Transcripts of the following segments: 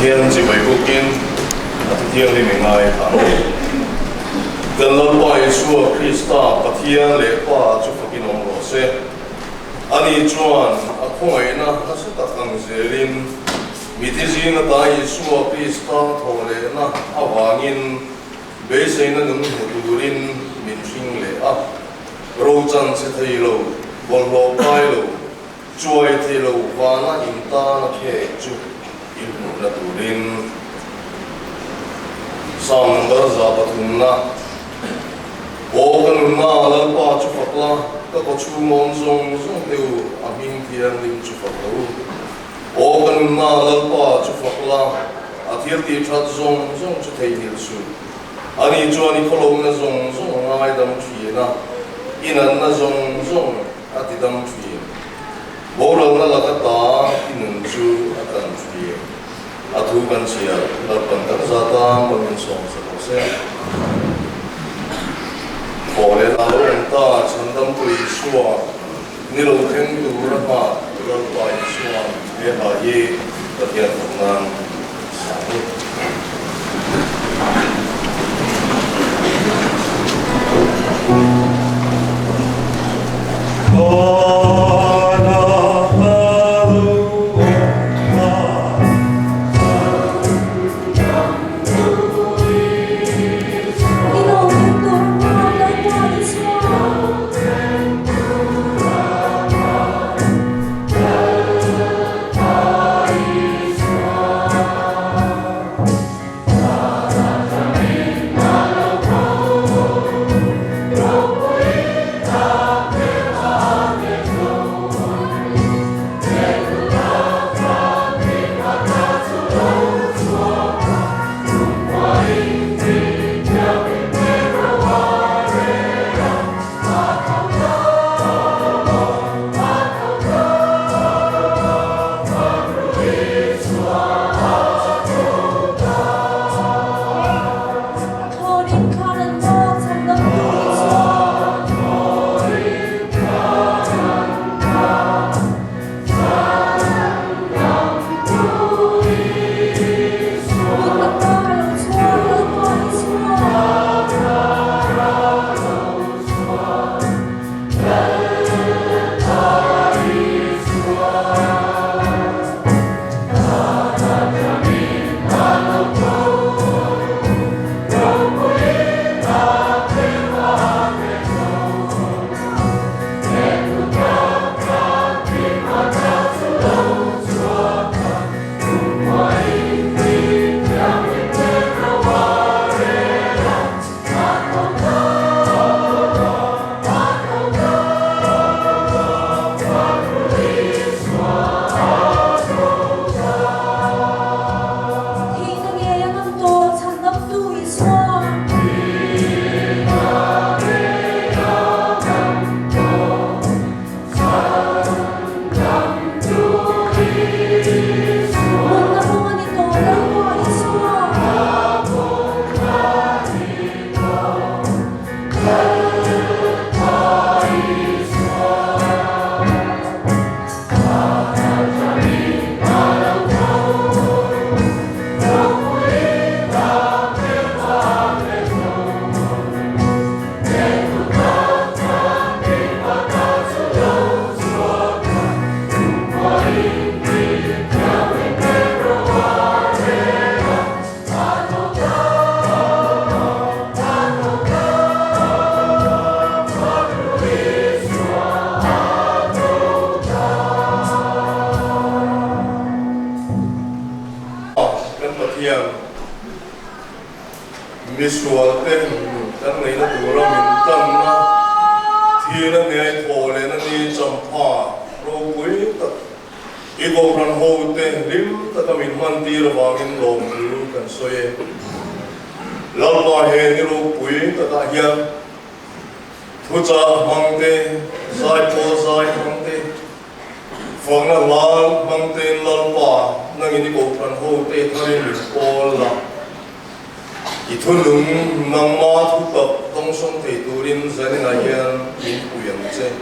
hiền chỉ vậy quốc kiến thiên thì mình ngay thẳng gần lâu qua Yeshua Christa Pathian lệ qua chúc phật kinh ông lộ xe anh chuan không ấy na nó sẽ tập thành zelin mitizin na ta Yeshua Christa thọ lệ na awangin bế xây na nung hudurin min sinh lệ râu chân sẽ thấy lâu bồn lô bay lâu chuối thấy lâu và na in ta na khe chu in na turin sam number za pathum na o kan na la pa chu fakla ka ko chu mon zong zong teu a hing thian lim chu faklo o kan na la pa chu fakla a thir ti that zong zong chu thei hil su ani chu ani kholo na zong zong ngai dam thi na inan na zong zong a ti dam thi bo lo na la ka ta inun chu a kan thi a thu kan sia la pan kan za ta mon song sa ko se Phổ lệ là lúc ta chân tâm tùy xua Như lâu khen tù ra hạ Rồi tùy xua Để hạ dê Tất hiện thật năng Sáng Misual ten kan nei na tura min tan na thi na nei thole na ni champa ro pui ta I go ran ho te lim ta ta min man ti ro wa min lo lu kan soe la ba he ni ro pui ta ta hian thu cha mang te sai po sai mang te phong na wal mang te la pa na ni go ran ho te tharin mi pol la 이토는 낭마 투법 동성 대두린 자네나현 인구영제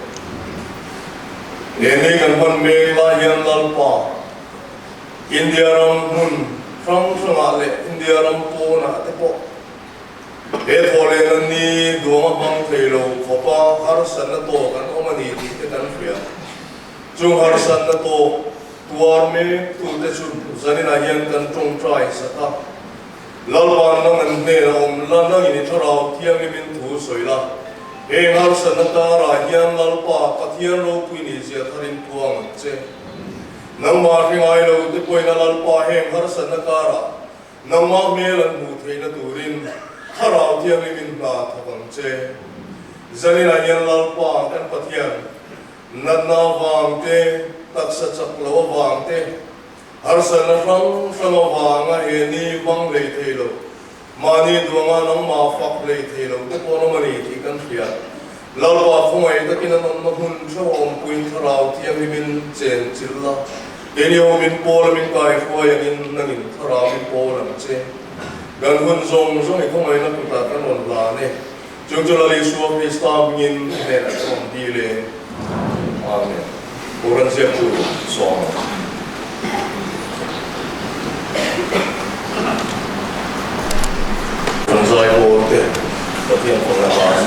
내내간 헌메라현 랄파 인디아람 훈 Trong ale India rampo na tepo e thole na ni duang bang thelo khopa harsan na to kan omani ti te kan fia chung harsan na to tuar me tu te chu zani na yan kan tong try sa ta lalwan nang an ne na la na ni thara thiang ni min thu soila e harsan na ta ra yan lalpa pathian ro pui ni zia tharin puang che nang ma ri ai lo te poi na lalpa heng harsan na kara nang ma me lan mu thei na turin harau thiang ni min na thawang che zani na yan lalpa kan pathian nat na wang te taksa chaklo wang te harsan na rang rang wang a he ni wang le thelo mani duanga nang ma fak le thelo te pon mani ti kan thia lalpa phungai ta kin an ma hun tho om puin tharau thiang ni min chen chilla enio min pol min kai khoi angin nangin tharau min pol am che gan hun zong zong I phungai na puta kan on la ne chung chula li suwa Krista ngin ne na som di le amen Orang siap tu song. Saya boleh, tapi yang pengalaman.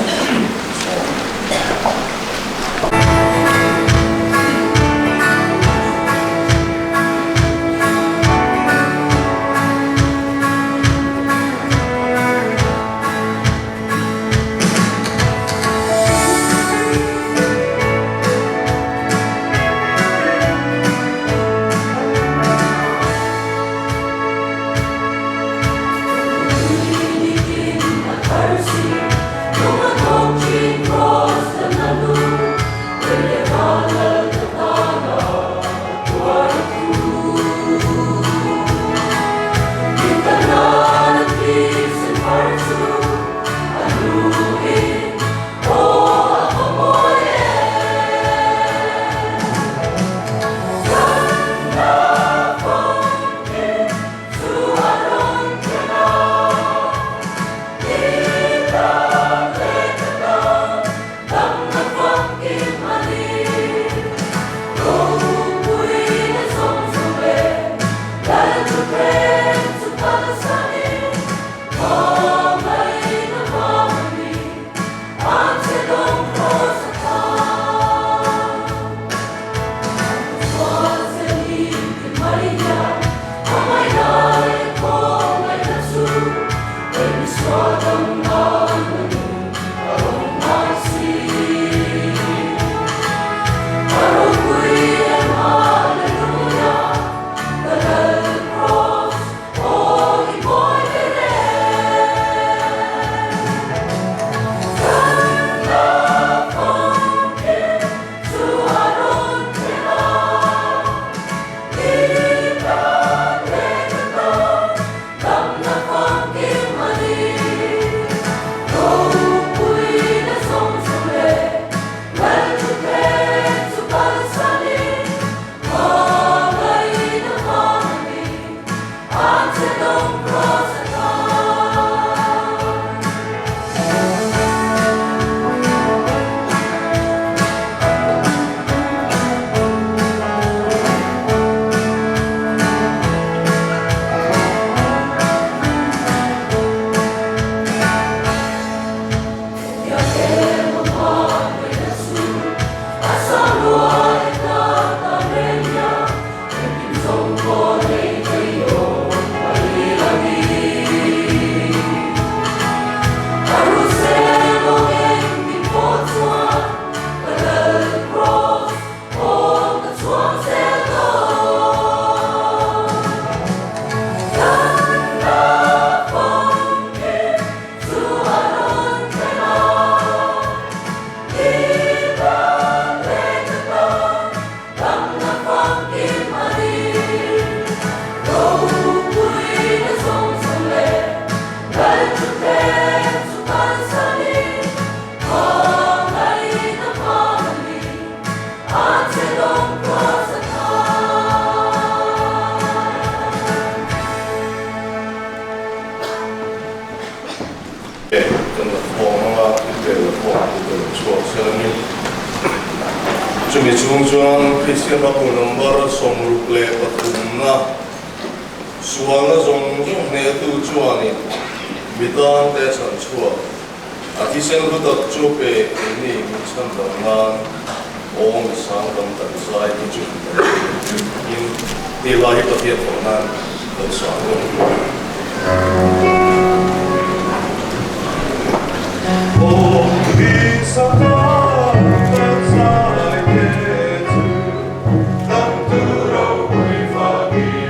Cumi chung Christian Baku nomor somruk le patumna suana zong zong ne tu chuani bitan te chan chua ati sen bu tak chu pe ni mi chan dang nan ong sang dang tan sai tu chu in ti la hi pathian ko nan lo sa lo oh hi sa ta sai te tu tam tu ro wi fa gi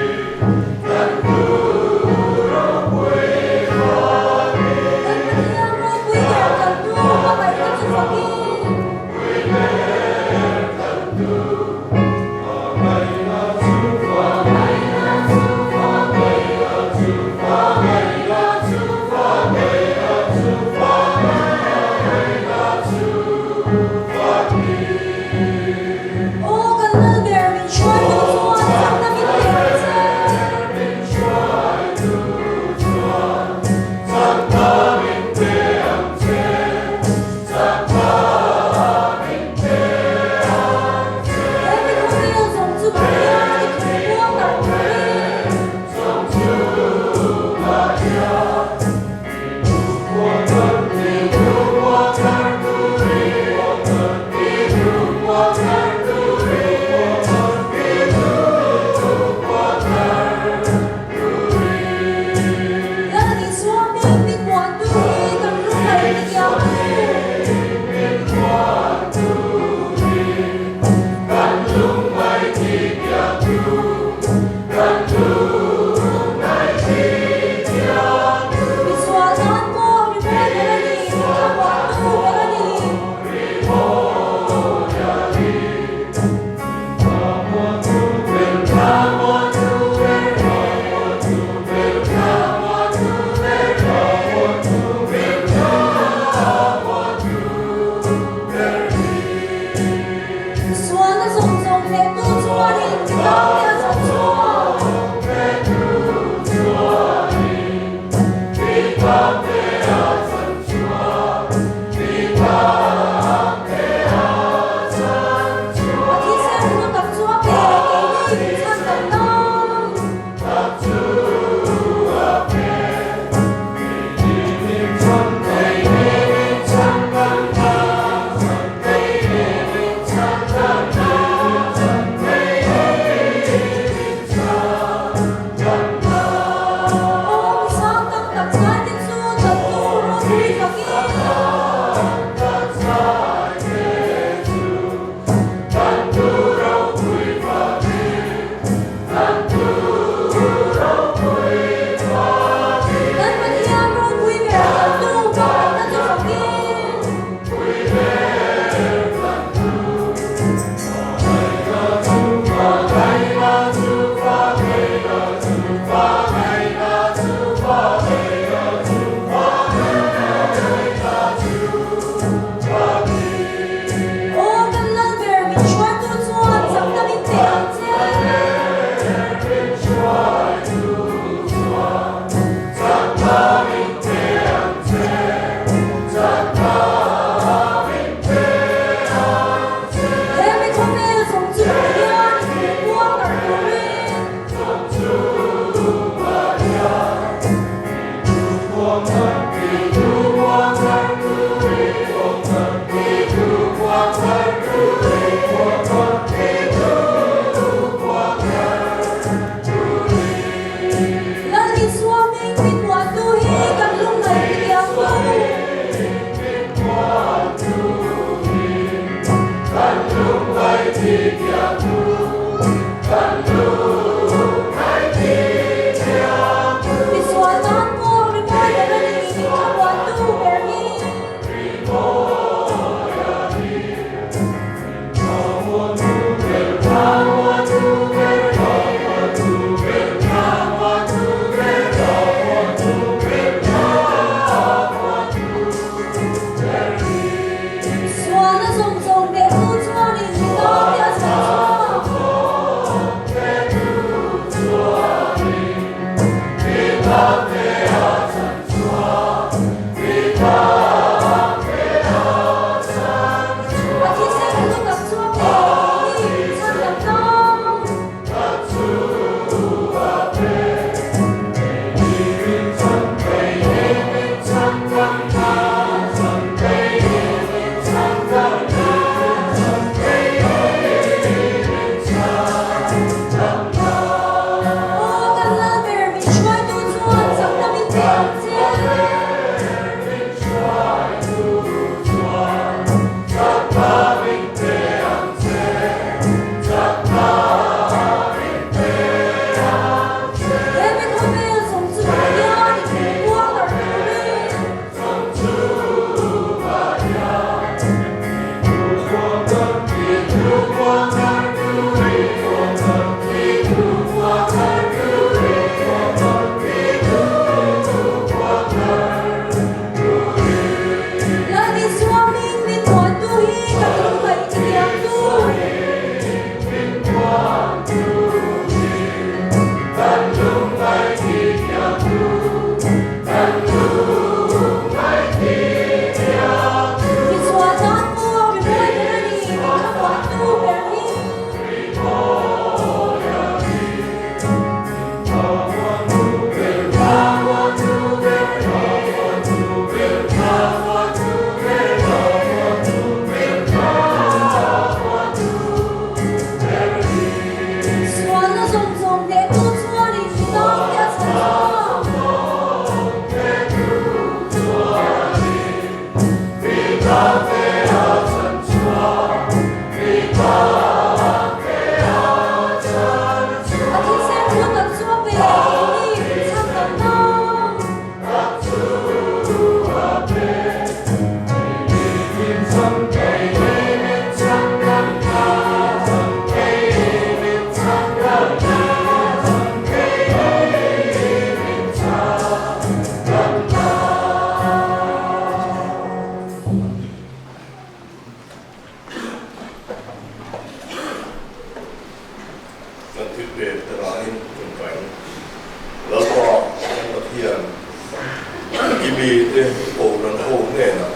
bi te ko ran ho ne na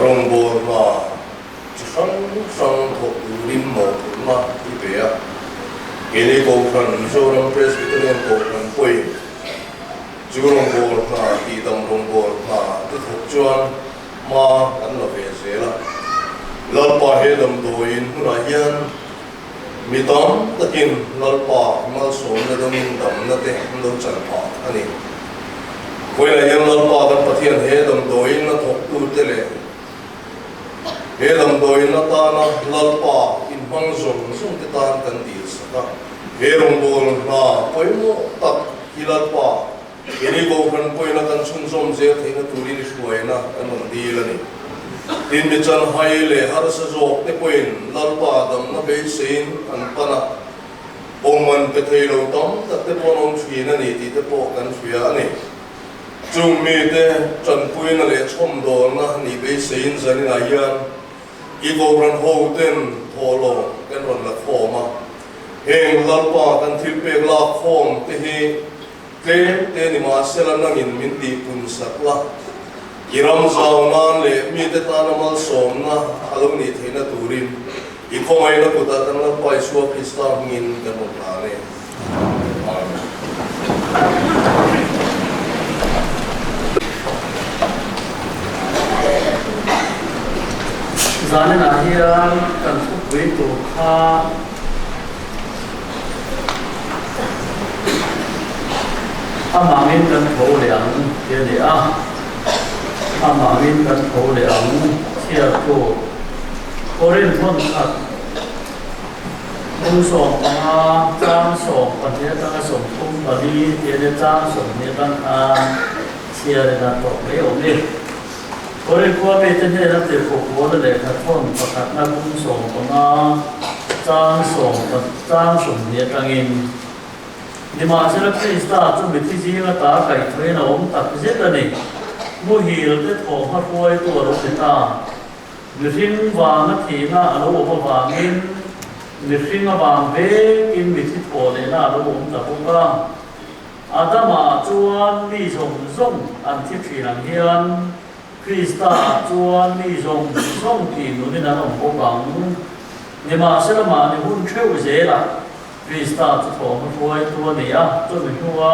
rong bo ma sang sang ko lim mo ma i be ya ini ko ran so ran presbyterian ko ran poi chu rong bo na ti dam rong bo na te thok chuan ma an lo ve se la lal pa he dam do in na hian mi tam takin lal pa mal so na dam dam na te lo chan pa ani koi la yan lal pa kan pathian he dam do in na thok tu te le he dam do in na ta na lal pa in mang zong zong te tan kan ti sa he rong bo na koi mo tak hilal pa ini ko kan poi na kan chung som je the na turin shuai na an on di la ni tin mi chan hai le har sa jok te poin lal pa dam na be sein an pana ongman pe thei lo tom ta te pon om thwi na ni ti te po kan thwia ni chung mi te chan pui na le chom do na ni be sein zani na yan I ko ran ho ten tholo kan ron la khoma heng lal pa kan thil pe la khom te hi te ni ma sela nang in min ti pun sakla iram zau nan le mi te ta na mal som na along ni theina turin I khomai na kuta tan la pai suwa krista ngin kan mo ta ne zane na hian kan thu pui tu kha amangin kan tho leang ke le a amangin kan tho leang chia tu orin thon khat mong som pa chang som pa te ta som thum pa di te le chang som ne tan a chia le na to le o le orin kwa be te ne na te ko ko le kha thon pa khat na mong som pa na chang som pa chang som ne tang in ni ma se la Krista chu mi thi ji nga ta kai thoi na om tak je ta ni mu hil te tho ha khoi tu ro te ta ni ring wa na thi na alo ba wa min ni ring wa be in mi thi tho le na alo om ta pu ka adama chuan mi zong zong an thi thri lang hian Krista chuan mi zong zong ti nu ni na om ko bang ni ma se la ma ni hun theu je la Krista chu tho ma khoi tu ni a chu mi huwa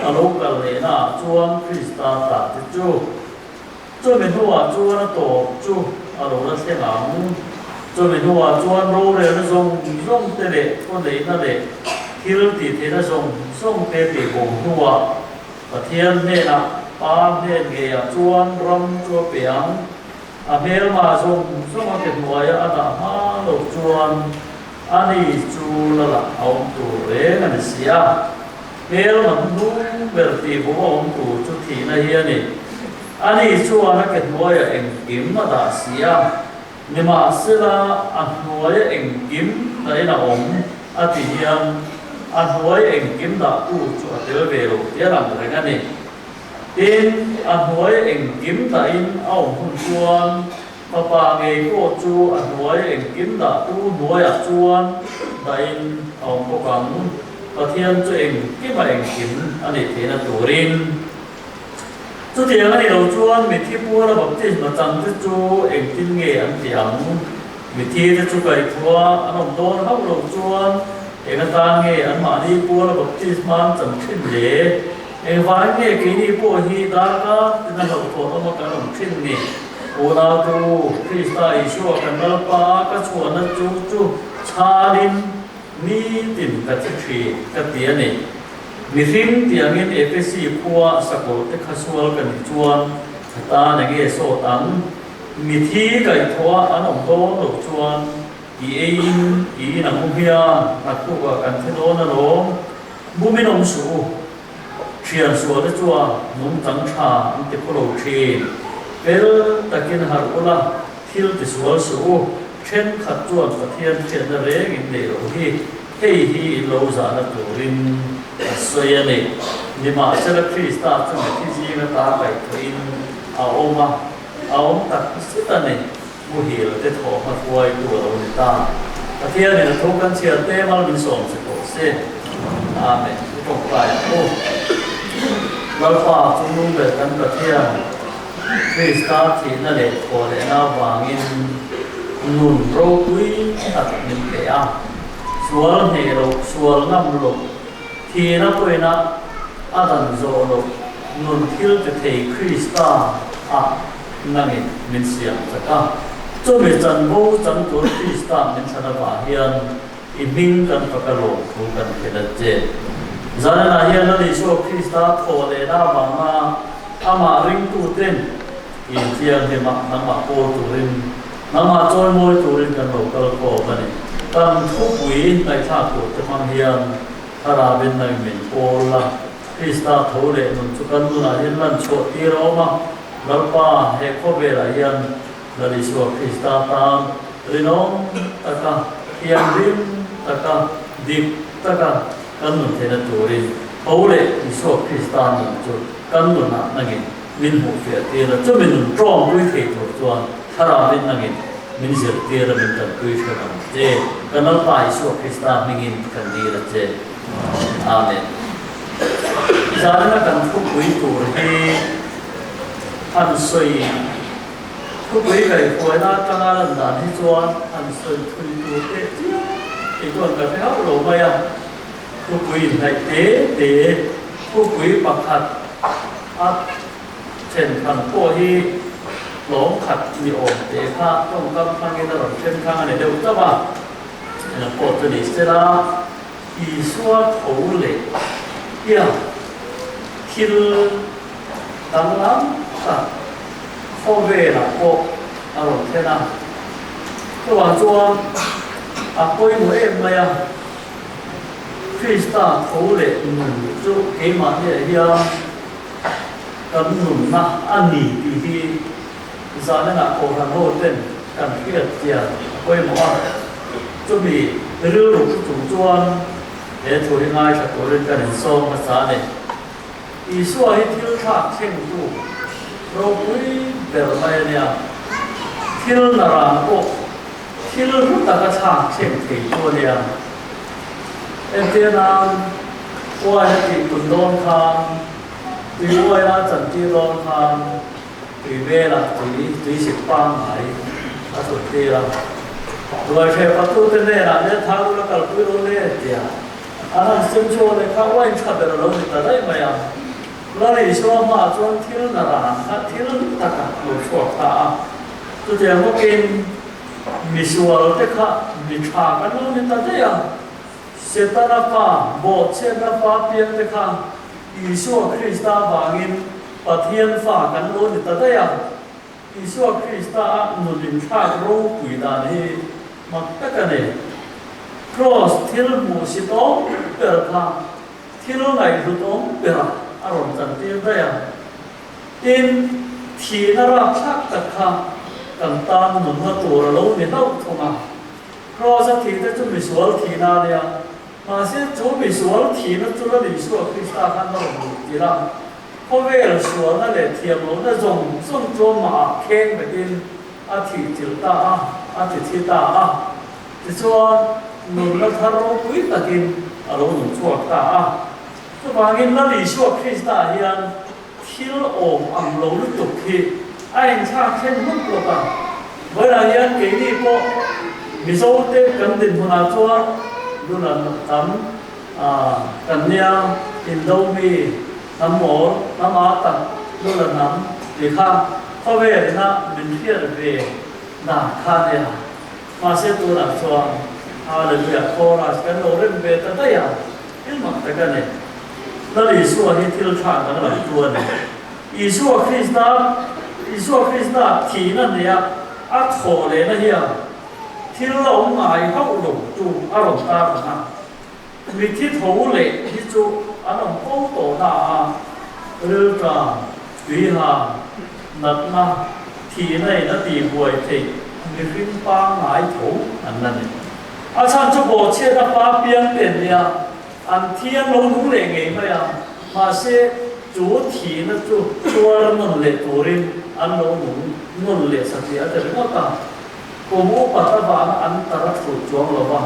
alo kal le na chuan Krista ta ti chu mi huwa chuan to chu alo la se ngang chu mi huwa chuan ro le na zong zong te le ko le na le thil ti te na zong te ti bong huwa pathian ne na pa ne ge ya chuan ram chu piang a mel ma zong a ke huwa ya ata ha lo chuan ani chu la la ông tu re na sia mel man nu ber ti bo ông tu chu thi na hi ani ani chu ana ke moya eng kim ma da sia ni ma sila an moya eng kim dai na om ati hiam an moya eng kim da tu chu atel ve lo ya ram re nga ni tin an moya eng kim da in au hun chuan papa nghe cô chú ăn muối em kiếm đã tu muối à chuan đại ông cô bằng và thiên cho em kiếm mà em kiếm anh ấy thế là tổ rin chú tiếng anh ấy đầu chuan mình thi bua là bậc tiên mà chẳng chú chú em tin nghe anh tiếng mình thi cho chú cái thua anh ông đôn hóc đầu chuan em ta nghe anh mà đi bua là bậc tiên mà chẳng thiên lệ em vái nghe cái đi bua hi đã cả nên là thua nó mà cái ông thiên nè Ula tu Krista Isu akan melpa kecuali cucu carin ni tim kecil ketiani. Mirim tiangin efesi kuah sakol tekasual kan cuan kata negi sotan mithi kai thua anong do lo cuan i namuhia aku akan thedona lo buminom su chian sual cua nung tangcha ante polo chin Pel takin har ula thil ti sual su chen khat chuan pathian chen na reng in nei lo hi lo za na turin soya nei ni ma sela Krista chu ti ji na ta kai thoin a oma a om tak sita nei mu hil te tho ma khoi tu lo ni ta pathian ni na tho kan chia te mal min som se ko se amen ko pai เราป่าจุนุ่งแบบกันประเทศคริสต์ที่นั่นแหละโอเลน่าวางินนุ่นโรกุยตัดนิเปียสวลเฮโรสวลน้ำลกทีนับไปนะอาดันโซโลนุ่นทิลจะเทคริสต์นั่งมินเสียงสักการจนมีจันโบจันตัวคริสต์มินชนะบาเฮียนอิมิงกันปะกะโลถูกันเกิดเจจานนั้นเฮียนนั่นอิโชคริสต์โอเลน่าวามาอามาริงตูเต็นอินเทียนเฮมานังมาโคตูรินนังมาจอยมวยตูรินกันโลกะโลกันนี่กันทุกวีในชาติตัวจะมังเฮียนทาราบินในมินโอละคริสต์โอเลนุนสุกันนุนาเฮียนนั่นโชติโรมาลลปาเฮโคเบลาเฮียนนั่นอิโชคริสต์ตามรินองตะกะเฮียนรินตะกะดิบตะกะกันนุนเทนตูรินโอเลอิโชคริสต์นั่นจุดกันนุนนั่งมินหูเฟียตีระจะมินตรองด้วยเทตัวจวนทาราบินนั่งมินเสียตีระมินกันด้วยกันเจกันนั่นไปอิโชคริสต์มิงินกันดีระเจอาเมนจานนั้นกันทุกวิตัวที่อันสวยทุกวิกับคนน่าตั้งอะไรนั่นที่จวนอันสวยทุกตัวเตะอีกคนกับเขาหลงไปอ่ะทุกวิในเตะทุกวิปักขัดอัดเช่นขันโป้ที่หลงขัดมีโอเตะข้าต้องกำพังกันตลอดเช่นข้างในเดียวจ้าบ้าเนี่ยปวดจะดิสเละอีสัวโถเล็กเยี่ยมคิดดังล้ำค่ะข้อเวล่ะโอ้อารมณ์เท่านั้นระหว่างจวนอ่ะโอยหนูเอ็มมายังคริสต์โถเล็กหนุ่มจุกเอ็มมาเนี่ยเยี่ยมกันหนุ่มนะอันนี้ปีที่สารนักโอรันโฮเต้นกันเพียรเจียโอยหมอจะมีเรื่องรูปจุ่มจวนเดี๋ยวถูกง่ายจากตัวเรื่องการสอนภาษาเนี่ยอีส่วนที่ทิลทักเช่นตัวเราคุยเดี๋ยวไปเนี่ยทิลนารามโอทิลรู้ตักฉากเช่นที่ตัวเนี่ยเอ็นเทียนามว่าจะติดตุนโดนคำตีว่าจะจันทีโดนคำตีเวลาตีสิบปังไหนถ้าสุดที่ละโดยเฉพาะตัวเนี่ยนะเนี่ยทางเราก็คุยรู้เนี่ยเดียวอันนั้นซึ่งโชว์เลยเขาว่าอินทรัพย์เราไม่ได้ไหมอ่ะแล้วในช่วงมาจนที่นั่นน่ะที่นั่นตะกั่วหลุดช่วงตาตัวเดียวก็กินมิสวาลเด็กค่ะมิชากันนู้นนี่ตั้งแต่ยังเสตนาฟ้าโบสถ์เสตนาฟ้าเพียงเด็กค่ะอิสุคริสต์บางินปะเทียนฟ้ากันนู้นนี่ตั้งแต่ยังอิสุคริสต์นุลินชาโรกุยดานีมักตะกันเนี่ยcross ที่เราหมู่สิโต้เปิดทางที่เราไหนดูโต้เปิดอารมณ์จันทีได้ยังอินที่น่ารักชักตะขากันตามหนุนมาตัวเราเนี่ยเราทำมา cross ที่จะจุ่มสวลที่น่าเนี่ยมาเสียจุ่มสวลที่นั่นจุ่มแล้วสวลคริสต์ขันเราดีละเพราะเวลสวลนั่นแหละเทียมเราได้ส่งจุ่มมาเข่งไปกินอาทิตย์จิตตาอาทิตย์ที่ตาที่ส่วนนุนละทารกวิตากินอารมณ์หนุนชั่วตาตัวบางอินละลิชั่วคริสต์เฮียนทิลโอมอัมโลลุตุกที่ไอ้ชาเช่นมุกโลกาเวลาเฮียนเกนี่ก็มิโซเตกันดินมุนาชัวดูนันตั้มกันเนียอินโดมีน้ำหมอน้ำอาตักดูนันน้ำดีข้าข้อเวรนะมินเทียร์เวน่าข้าเนี่ยมาเสียตัวหลักชัวHaleluya, koras kan orang beta daya, ilmu tekan ni. Lalu Yesus ini tilchan kan lagi tuan ni. Yesus Kristus tinan dia, athol le na dia. Tilau mai hau lu tu arom ta kana. Miti thau le hitu arom kau to na. Rita, wiha, natna, tinai na di buai ti. Mifin pa mai thau anan ni. อาจารย์จะบอกเชื่อฟ้าเปียงเป็นเนี่ยอันเทียนลงหูเหล่งไงไม่ยังมาเสียจูถีนะจูตัวนั่นเละตัวรินอันลงหูนั่นเละสักทีอาจจะเรียกว่าตาโกมูปัตตาบานอันตรัสถูกจวงหรือว่า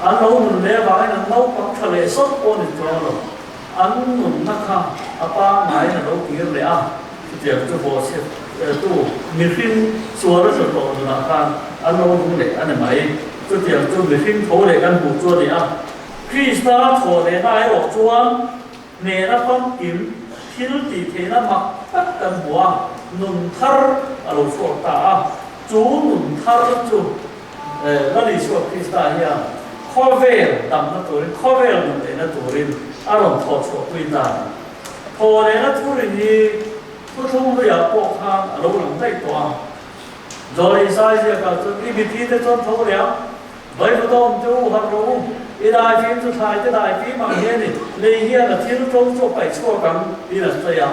อันลงหูเละบางอันเล่าปักทะเลสดโอนจวงหรืออันหนุนนะคะอาป้าไหน mai na lo kir le a tiang chu bo se tu mi rin suara so to na kan an lo du le an mai chu tiang chu mi rin tho le kan bu chu le a Krista tho le na ai ro chuan ne na pam kim thil ti the na mak tak kan bua nun thar a lo chu ta chu nun thar chu la li chu Krista hiya Khovel dam na turin khovel nun le na turin aron tho chu quy ta tho le na turin ni tu thung lu ya po khang a lo lang dai to rồi sai giờ cả chúng đi bị thi tới chốn thấu léo với một tôm chú học rồi đi đại phim chú thái tới đại phim mà nghe này lấy hiện là thiên trung cho bảy chua cắm đi là thế à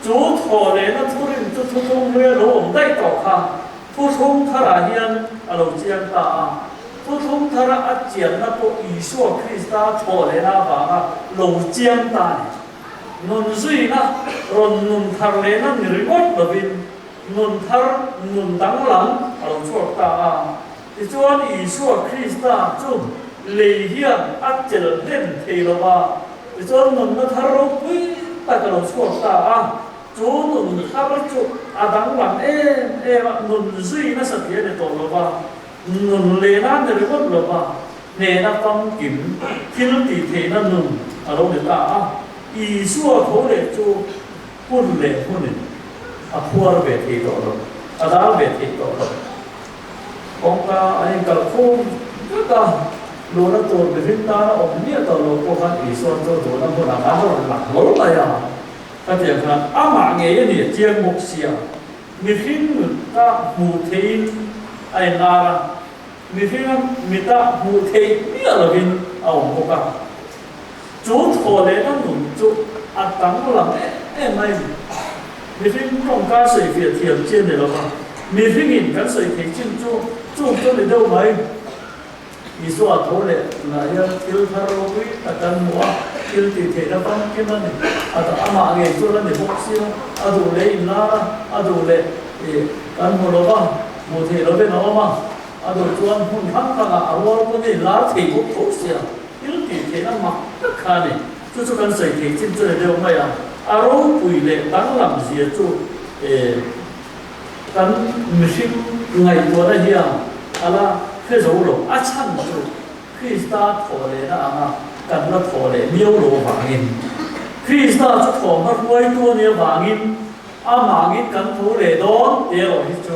chú thọ lên nó thu lên chú thu thung nuôi lỗ ổng đây cỏ khang thu thung thà là hiện à lỗ chiang ta thu thung thà là ắt chiang nó bộ ý xua Krista thọ lên na và lỗ chiang ta nun suy na rồi nun thar lên nó nỉ gót là vì nun thar nun đắng lắm à lỗ chuột ta thì chuan Isua Krista chung lì hiền ắt chở lên thì lo ba thì chuan nun nó thar râu quý ta cái lỗ chuột ta chú nun thar chu đắng lắm nun suy nó sạch hiện để tổ lo ba nun lê na để gót lo ba nè na phong kiếm thiên tị thế na nun à lỗ để ta Isua thấu để chu hun lệ hun lệ phua về thì tổ lo đá về thì tổ lo ông ta anh cả khôn rất là đồ nó tổ về chúng ta nó ổn nhất tổ lo có phát ý son cho đồ nó có làm ăn nó làm lỗ này cái chuyện là mạng nghề này chiang mục xia người khi người ta mù thấy ai na người khi người ta mù thấy biết là vì ông có cả chú thọ lệ nó nụ chú tăng làm em này người khi trong ca sĩ Việt thiền trên này là mà người khi nhìn cái sĩ thấy trên chú cho đến đâu mà Isua thọ lệ là yêu yêu tharo quý ta cần mua yêu thì thể nó phong cái này ta mạng nghề cho nó để bốc xia đủ lệ na đủ lệ cần mua đồ ba mua thì nó bên nó mà đủ chuan hung hăng là áo cái này lá thì bốc xia yêu thì thể nó mặc tất cả này chú cần sĩ thấy trên cho đến đâu mà áo quỳ lệ đáng làm gì chú cần mình ngày của nó hiền là cái dấu lỗ chăn chú Krista thọ lệ na cần nó thọ lệ miêu lỗ vàng in Krista chú thọ nó quay tua nhiều vàng in vàng in cần thọ lệ đó để rồi chú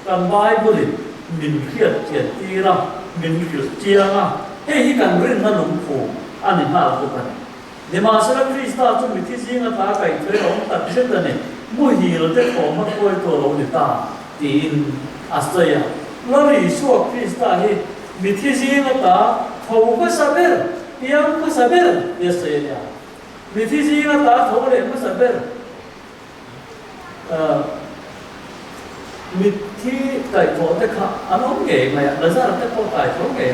cần Bible mình khiết ti ra mình khiết chiang hey cần rin nó lủng phủ anh em nào cũng cần để mà sau Krista chú mình thi riêng ta cái thuế ông tập chết rồi này mua gì rồi để thọ nó quay tua lỗ người ta tin Australia nó đi xuống Krista hi mình thi riêng ta thầu có sao biết tiếng có sao biết để xây nhà mình thi riêng ta thầu để có sao biết mình thi cái thầu để khác anh không nghề mà là sao cái thầu cái thầu nghề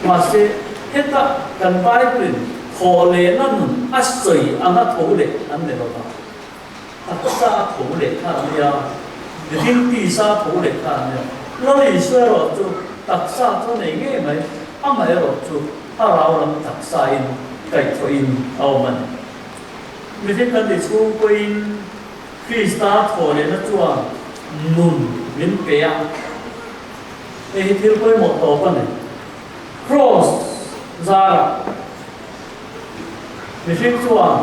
mà sẽ hết ta cần phải quyền thầu để nó xây anh thầu để anh để lo ta sa thầu để khác nha mình thi đi sa thầu để khác nha nó đi xuống rồi chú đặc sa cho này nghe mày mày rồi chú lao làm đặc sa in cái thôi in ao mình thấy cần để chú quên Krista thọ này nó chua nun miếng bèo đây thiếu quên một tổ con này cross ra mình thấy chua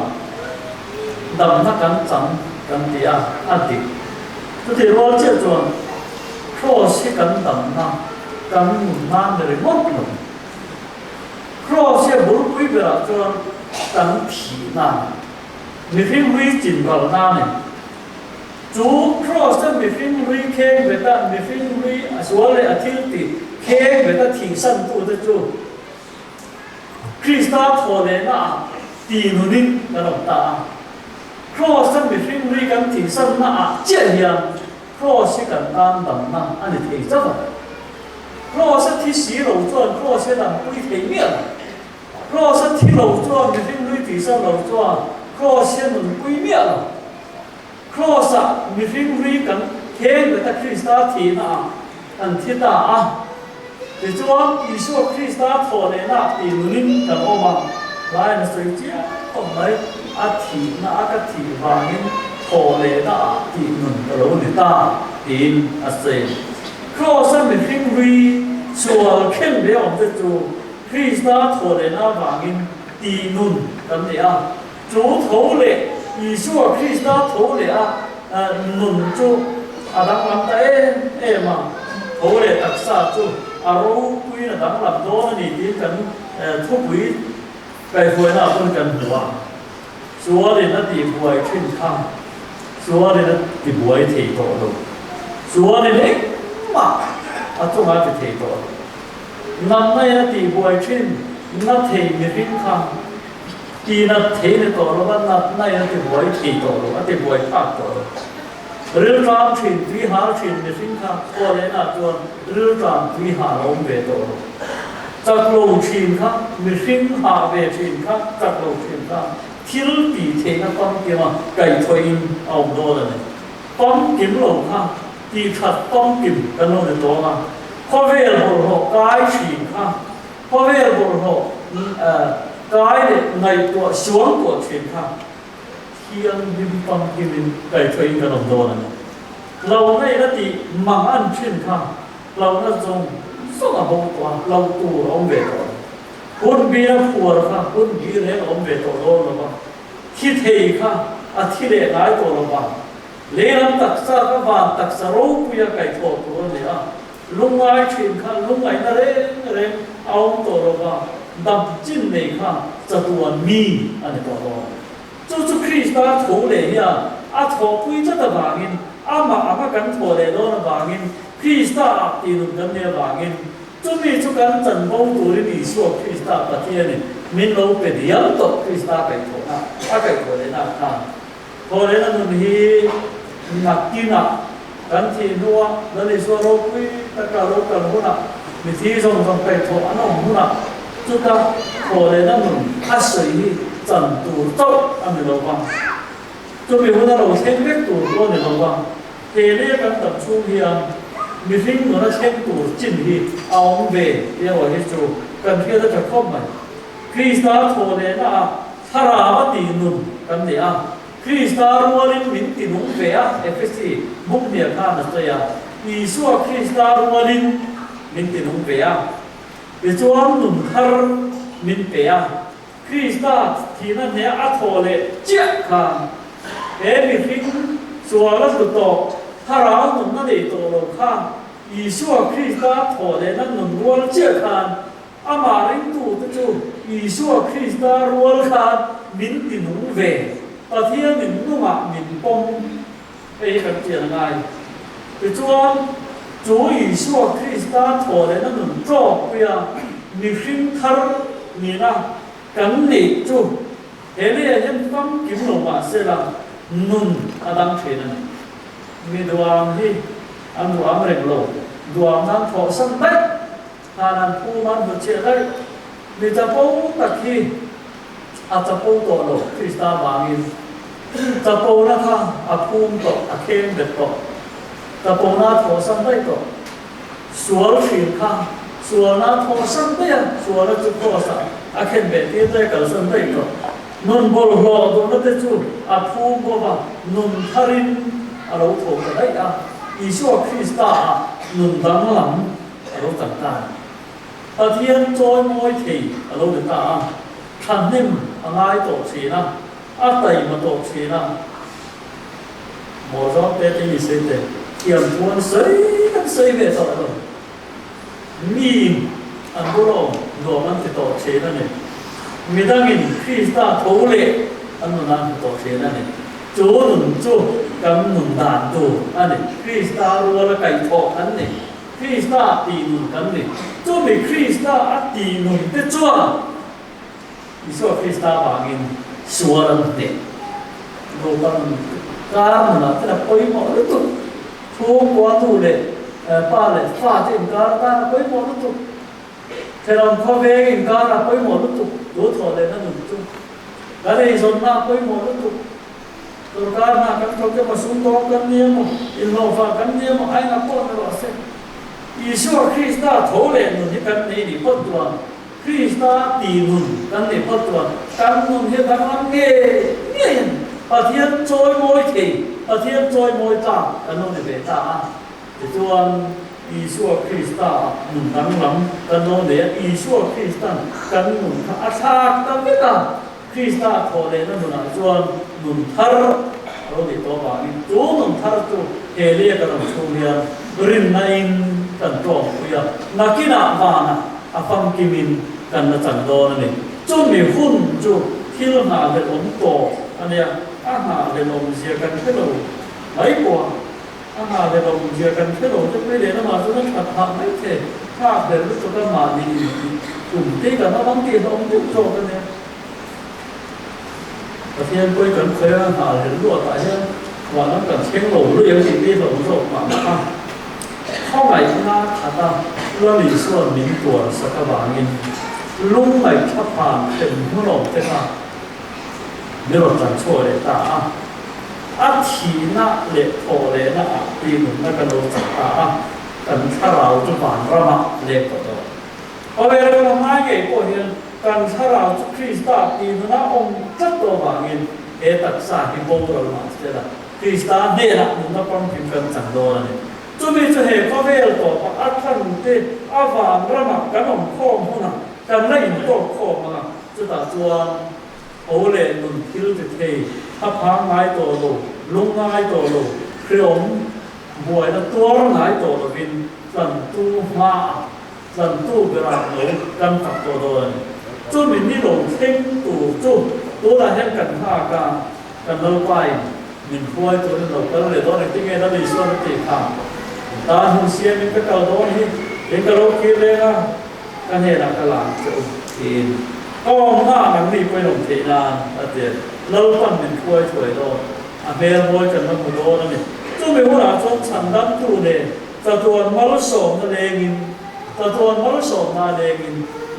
đầm nó cắn chắn cắn tía ăn tị tôi thấy lo chết chua cross cái cắn đầm na cắn man để mất luôn cross cái bút quý bây giờ chua cắn thỉ na mình thấy quý chỉnh vào na này chú cross cái mình thấy quý khen về ta mình thấy quý số này thiếu tị khen về ta thỉnh sanh tu đó chú Krista thọ này na tì nu nín cái đồng ta cross cái mình thấy quý cắn thỉnh sanh na chết hiền cross cái cắn đam đầm na anh thấy chắc không cross cái thi sĩ lâu chuan cross cái làm quý thấy miệng cross cái thi lâu chuan mình thấy quý thỉnh sanh lâu chuan cross cái mình quý miệng cross mình thấy quý cắn khen về ta Krista thì na anh thiết ta thì chuan Isua Krista thọ này na tì nu nín cái ông mà lại là sự chia không mấy อาทินะอากาศวางินโอเลนะที่นุนเราดิตาดินอาเซครอสันเป็นคริงรีชัวเข้มเดียวจะจูคริสต์โอเลนะวางินตีนุนกันเนี่ยจูโถเลอีชัวคริสต์โถเลนุนจูอาดังลำตาเอมาโถเลตักษาจูอารูคุยนะดังลำโดนนี่ที่กันทุกวิไปคุยนะต้นกันหัวชัวเลยนะตีบวยขึ้นข้างชัวเลยนะตีบวยเทโตลงชัวเลยเล็กมากจุงอาจะเทโตนั่นไม่นะตีบวยขึ้นนั่นเทมีขึ้นข้างตีนั่นเทในโตแล้วก็นั่นไม่นะตีบวยเทโตลงตีบวยภาคโตเรื่องราวชินวิหารชินมีขึ้นข้างโอเลยนะจวนเรื่องราววิหารองเวโตลงจักรโลชินข้างมีขึ้นหาเวชินข้างจักรโลชินข้างที่รู้ตีเทนะปั๊มกิมไก่ทวินเอาโดนเลยปั๊มกิมหลงข้างตีขัดปั๊มกิมกันโดนในตัวมาพอเวลบุรุษกายฉีนข้างพอเวลบุรุษกายในตัวสวงตัวฉีนข้างเที่ยงยิมปั๊มกิมไก่ทวินกันโดนเลยเราไม่ละตีมังอันฉีนข้างเราละจงส่งอาบุกว่าเราตัวเราเวทคุณบีนผัวค่ะคุณบีเลี้ยงอมเวทโตโลละบ้างคิดเฮียค่ะอาทิเล่หลายตัวละบ้างเลี้ยงตักษะก็บ้างตักษะรู้ปุยไก่โตตัวเนี่ยลุงไอ้ชินค่ะลุงไอ้นั่นเร่เอาตัวละบ้างดับจินเลยค่ะจะตัวมีอันนี้ตัวละจู่ๆคริสต์ถูกเลยเนี่ยอาถูกปุยจะตะบางินอามากันถูกเลยโดนบางินคริสต์ตีนุ่มกันเนี่ยบางินจุดนี้จุกันจันทร์บอกตัวนี้ชัวคริสต์ปฏิญาณมินโลเป็นยังตกคริสต์ไปถูกนะอะไรตัวนี้นะตัวนี้นั่นมันนักกินนักกันที่นัวนั่นในส่วนโลกุยตะการโลกันหัวนักมีที่ส่งไปถูกอันนั้นหัวนักจุดนั้นตัวนี้นั่นมันอาศัยจันทร์ตัวอันนี้เราฟังจุดนี้หัวนักเราเช็คเล็กตัวนี้เราฟังเทเลกันตัดช่วงเฮียมีสิ่งเหมือนเช่นตัวจินที่เอาเบย์เรียกว่าที่จูกันเพื่อจะครบมันคริสต์โทเนน่าทาราวตีนุนกันเนี่ยคริสต์รัวลินมินตินุเบียเอฟซีบุกเนี่ยข้านัตยาอีสัวคริสต์รัวลินมินตินุเบียเดี๋ยวนุนทาร์มินเบียคริสต์ที่นั่นเนี่ยอัทโทเลเจ้าข้ามีสิ่งสัวรัตโตถ้าเราหนุนนั่นเองตัวเราข้าอีชัวคริสต์โถเลยนั่นหนุนรัวเจ้าข้าอามาริงตูตจูอีชัวคริสต์รัวข้ามินตินุเวตอนที่มินนุ่มมินปงไปกับเจียงไงไปจวนจูอีชัวคริสต์โถเลยนั่นหนุนโจเปียมีฟิมทาร์มีนะกันนี่จูเฮเลียยังฟังกิมลงมาเสร็จแล้วนุ่นอดัมเชนันมีดวงที่อันดวงเร่งโลดวงนั้นพอสันได้ทานันผู้มันบุเชได้มีจะปูตะกี้อาจจะปูตัวโลคริสต์บางินจะปูนะคะอาภูมิตัวอาเข้มเด็ดตัวจะปูนั้นพอสันได้ตัวสวรสินค่ะสวรนั้นพอสันได้สวรจุดพอสันอาเข้มเบ็ดที่ได้กับสันได้ตัวนุ่นบอลโลดวงนั้นจุดอาภูมิบ่านุ่นทารินเราถูกกันได้อีชัวคริสต์หนุนดังหลังเราต่างๆอาเทียนจอยมวยทีเราต่างๆขันนิ่มอะไรตัวชีนะอาไตมาตัวชีนะหมอร้องเตะที่เสด็จเทียมทวนใส่กันใส่เวทอะไรมีอันบุรุษโดมันติดตัวชีนั่นเองมีตั้งอินคริสต์โถเล่อันนั้นตัวชีนั่นเองจูหนุนจูกำหนุนด่านจูอันนี้คริสต์รัวละไก่ทออันนี้คริสต์ตีหนุนกันนี่จูมีคริสต์ตีหนุนเตจ้าอีส่วนคริสต์บางอินชัวร์นั่นเองดูกันการนั่นแต่ไปหมดแล้วตุ๊ทุกวันทุเล่ป้าเล่ฟ้าที่การไปหมดแล้วตุ๊เทลอนเขาเวกินการไปหมดแล้วตุ๊ดูถอดเลยนั่นหนุนจูแล้วในส่วนหน้าไปหมดแล้วตุ๊ตัวการน่ะกันเขาจะมาสุ่มตัวกันเนี่ยมั้งอินโนฟากันเนี่ยมั้งไอ้นักบอลไม่รู้สิอีชัวคริสต์โถเล่หนุนที่กันนี่ดิปตัวค คริสต์ตีนุนกันเนี่ยพอตัวกันนุนเห็นทางนั้นเนี่ยอาเทียนจอยมวยเทอาเทียนจอยมวยตากันนุนเนี่ยตาแต่ส่วนอีชัวคริสต์นุนทั้งหลังกันนุนเนี่ยอีชัวคริสต์กันนุนอาชาตั้งไม่ตาคริสต์โทเลนั่นนุนส่วนนุนทาร์เราติดตัวบางทีตัวนุนทาร์ตัวเฮเลียกันนุนช่วงเนี้ยริมนาอินกันตัวคุยนักกินอาบานะอาฟังกิมินกันนะจังโดนั่นเองจุดมีหุ่นจุดที่เราหาเรื่องโตอันเนี้ยอาหารเรื่องเสียกันแค่เราไม่กว่าอาหารเรื่องเสียกันแค่เราจะไม่เรียนมาจนขัดหักไม่เท่ถ้าเดินรู้ตัวมาดีกลุ่มที่กันบางทีเราไม่โจกันเนี่ยประเทศคุยกันเคยอาหารเรื่องรั่วแต่เนี่ยวันนั้นกันเช็งหลงหรือยังสิ่งที่หลงโจมาเข้าไปหน้าขาตาเรื่องหลีส่วนมิ่งตัวสักบางอินลุ่มไปชับผ่านเป็นผู้หลงเจ้าเรื่องการช่วยตาอาทีน่าเล็กโตเลยนะปีหนุ่มนักการโดนจับตากันถ้าเราจะผ่านระมาเล็กกว่าตัวพอเวลาเราหายเกี่ยวกับกันถ้าเราจะคริสต์ปีหนุ่มองค์จับตัวบางอินตักษาที่โบราณมาเสด็จคริสต์เนี่ยนะหนุ่มนักความพิมพ์กันจังโดนเลยจุดนี้จะเห็นก็เวลตัวอัตถันที่อาฟานระมากันองค์โค้งหุ่นกันได้ยินตัวโค้งมาจะตัดตัวโอเลนุนทิลติเทถ้าพังไม้ตัวโลลุงไม้ตัวโลเครียมบวยแล้วตัวไม้ตัวโลวินสันตู้มาสันตู้กระไรโลกันตัดตัวโดนจุดนี้โลเข่งตู้จุดตัวละเห็นกันท่ากันเล่าไปมินควายตัวนี้เราก็เลยต้องในที่ไงเราเลยส่วนที่ทำตาหุ่นเสียมินก็เก่าโดนที่เห็นกระโหลกคิดเลยนะกันเห็นอะไรกันหลังจะอุ้มทีนก็หน้ามันมีไปหลงเทนานอาเจียเราปั้นเป็นควายถวยโดนอาเบลบอยกันน้ำมือโดนนั่นเองจู่ไม่ว่าชนฉันดันตู้เนี่ยจะตัวมาลุสมนั่นเองจะตัวมาลุสมนั่นเอง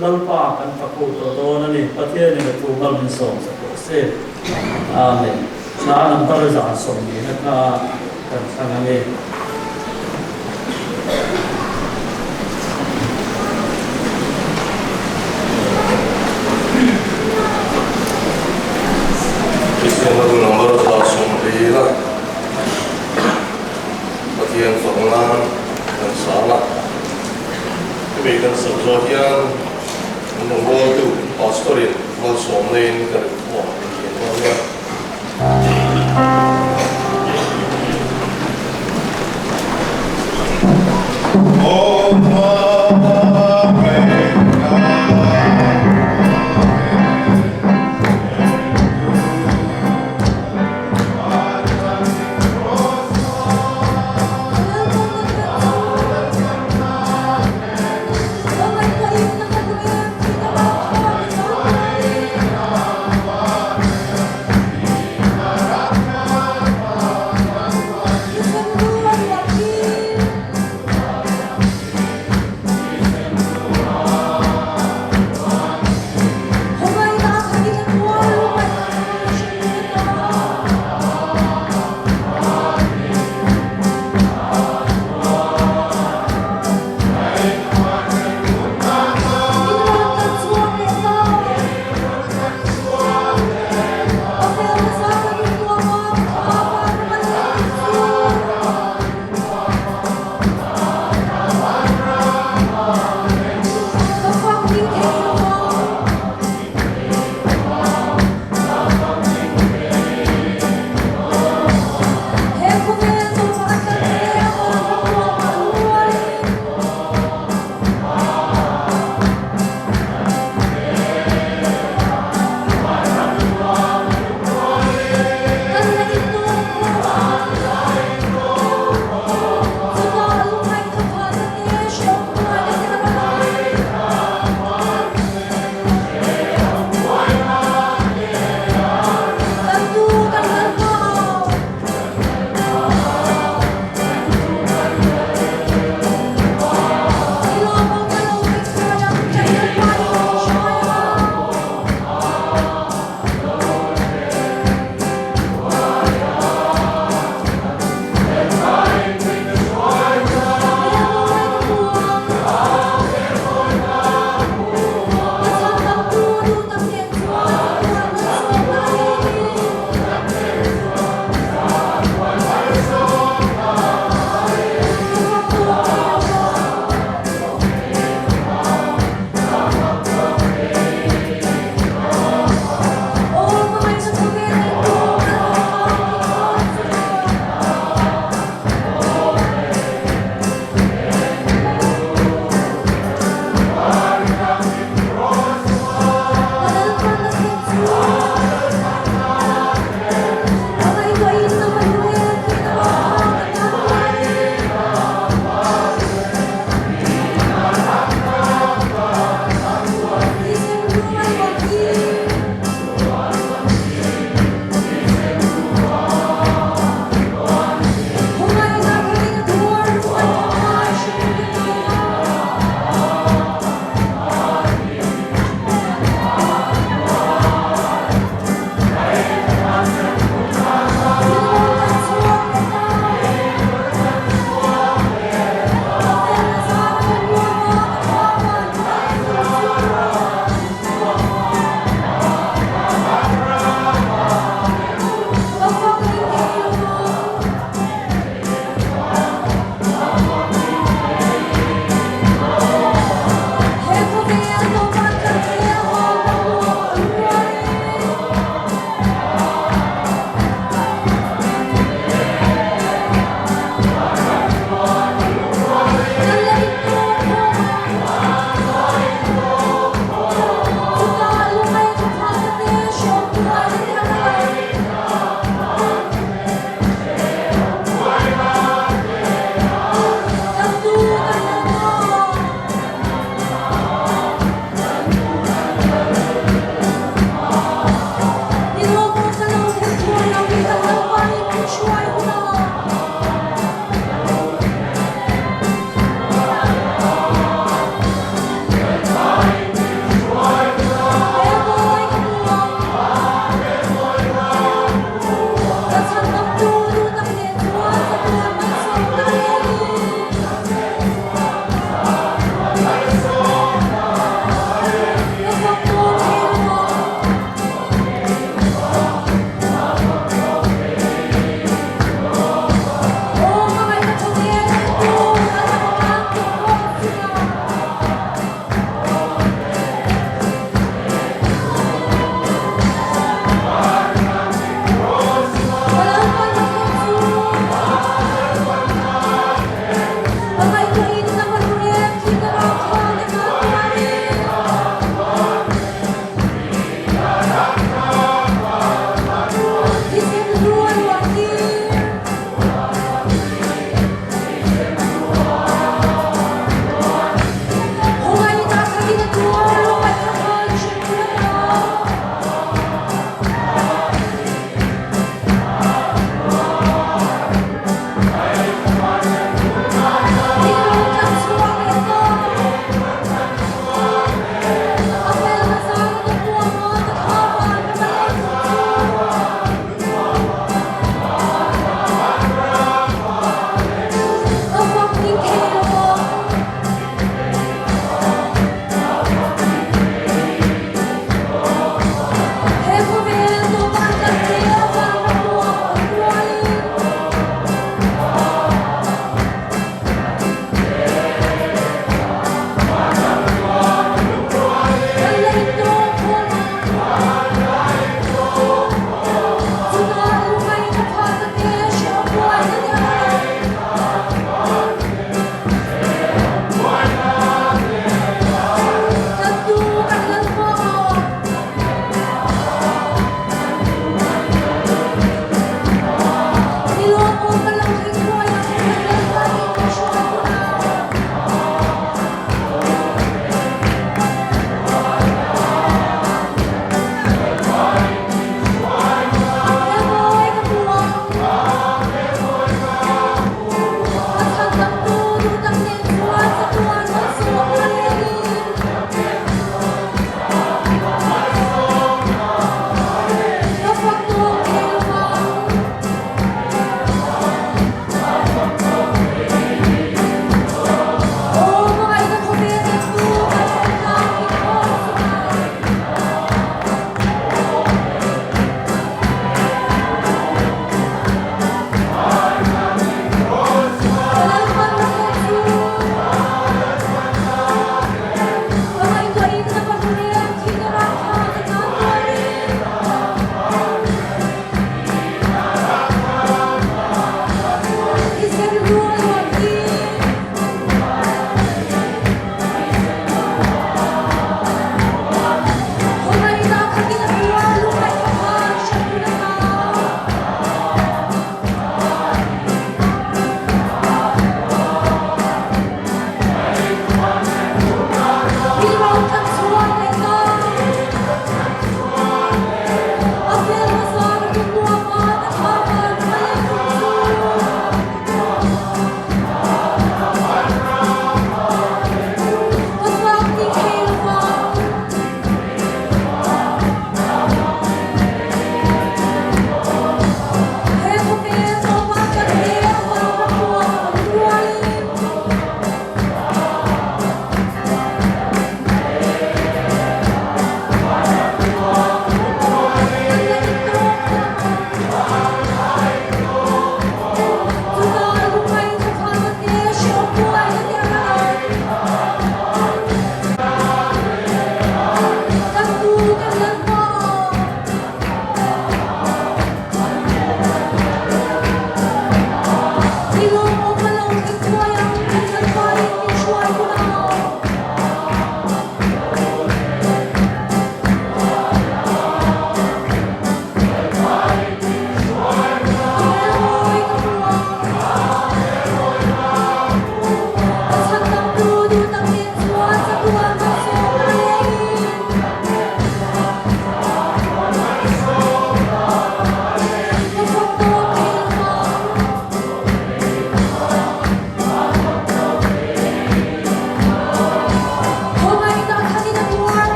เราป่ากันตะปูตัวโดนนั่นเองประเทศนี้ก็ถูกมันเป็นสองสักตัวเสียอาเมนน้าน้ำตาลจานส่งดีนะครับกันทางนี้Kristian lagu nomor langsung bila bagian pengenalan dan salah kebaikan sebagian menunggu itu pastorin langsung lain dari wah bagian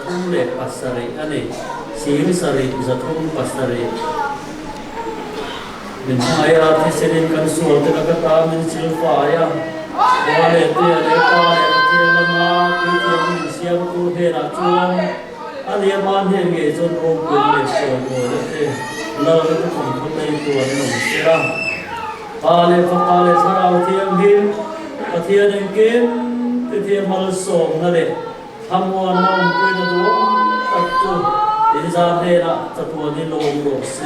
ทุ่งเล็กปัสสริอันนี้สีวิสริจะทุ่งปัสสริมินหายาที่เสด็จกันส่วนที่นักตามินชิลฟ้ายาว่าเลเตียเลตาเลเทียละมาคือเทียมินเสียประตูเฮราจวงอันนี้มันเฮเกจนโอกุลเลสโซโกเลเตเราเป็นคนคนในตัวในหนุ่มเสียปาเลฟปาเลสราวเทียมหิมเทียนกินเทียมมาลส่งนั่นเองทำวันน้องคุยตัวตัดจุดอินซาเฮระตัวนี้ลงโลเซ